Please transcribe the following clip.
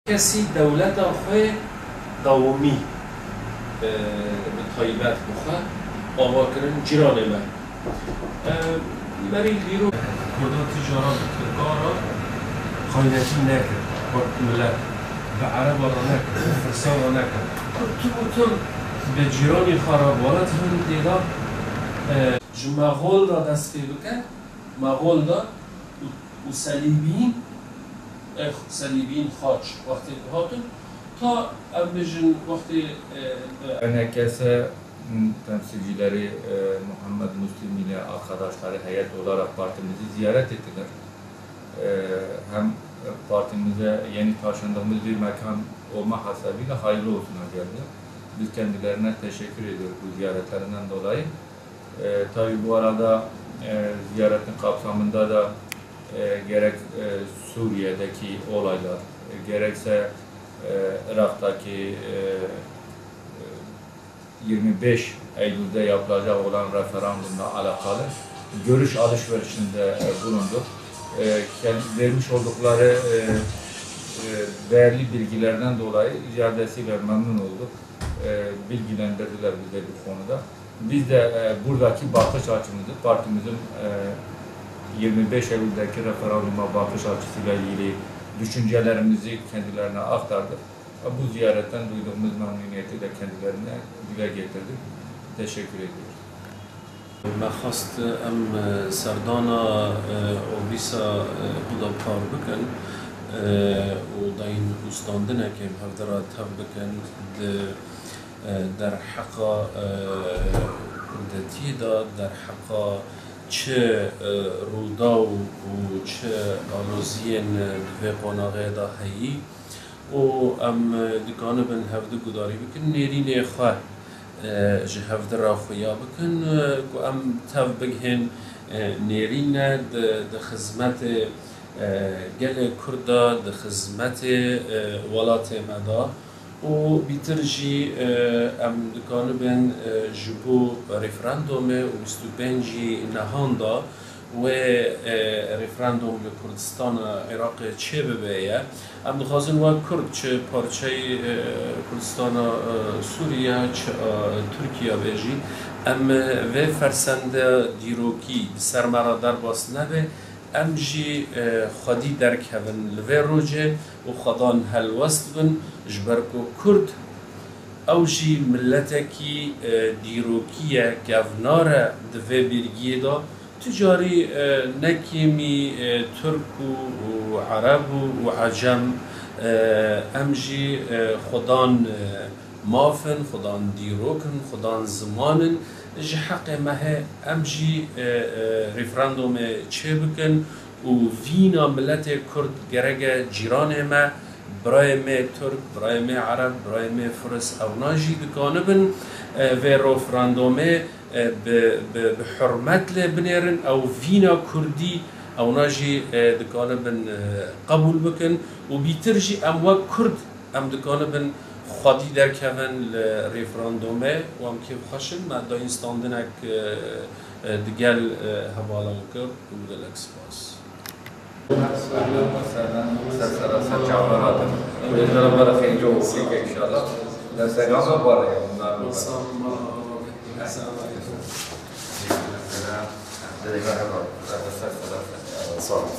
کسی دولت آخوی داومی به طایبت بخواه آوا کرن جیران من بری لیرو کدا تجارت کرگارا خاینتی نکرد با ملت به عرب را نکرد به فرسان را نکرد تو بودم به جیرانی خرابالت هم دیگه مغول را دست پی بکن مغول دا و صلیبین خاچ وقتی هاتون تا ام بجن وقتی Herkese temsilcileri Muhammed Müslim ile arkadaşları heyet olarak partimizi ziyaret ettiler. Hem partimize yeni taşındığımız bir mekan olma hasebiyle hayırlı olsun geldi. Biz kendilerine teşekkür ediyoruz bu ziyaretlerinden dolayı. Tabii bu arada ziyaretin kapsamında da gerek Suriye'deki olaylar, gerekse Irak'taki 25 Eylül'de yapılacak olan referandumla alakalı görüş alışverişinde bulunduk. Vermiş oldukları değerli bilgilerden dolayı ziyadesiyle memnun olduk. Bilgilendirdiler bize bu konuda. Biz de buradaki bakış açımızı, partimizin 25 Eylül'deki referanduma bakış açısıyla ilgili düşüncelerimizi kendilerine aktardık. Bu ziyaretten duyduğumuz memnuniyeti de kendilerine dile getirdik. Teşekkür ediyoruz. مخواست ام سردانا اویسا بودا کار بکن و داین استاندنه که هفدرات هف بکن در حقا کردتیدا در حقا چه رودا و چه آلوزین دوی قناغه دا هایی و ام دکانه بن هفده گداری بکن نیرین خواه جه هفده را خویا بکن و ام تف بگهن نیرین ده خدمت گل کردا ده خدمت ولات مدا و بیترجی ام دکانه بن جبو رفراندوم و 25 نهاندا و رفراندوم لکردستان عراق چه ببیه ام دخوازن و کرد چه پارچه کردستان سوریه چه ترکیه بیجی ام و فرسند دیروکی سرمرا در باس نبه ام جی خودی درک هون لوی روجه و خدان هلوست بن جبرکو کرد او جی ملتکی دیروکیه گوناره دوی بیرگیه دا تجاری نکیمی ترک و عرب و عجم ام جی خدان مافن خدان دیروکن خدان زمانن جی حق مه ام جی رفراندوم چه بکن و وینا ملت کرد گرگه جیران ما برای می ترک برای می عرب برای می فرس او ناجی دکانبن و رفراندومه به حرمت لبنیرن او وینا کردی او ناجی دکانبن قبول بکن و بیترجی ام و کرد ام دکانبن خودی در کهن رفراندومه و ام که خشن ما دا اینستاندنک دگل حوالا کرد و دلک سپاس سلسله جواناتم. بذار برای خیلی جو که انشالله دستگاه ما بالا Sorry.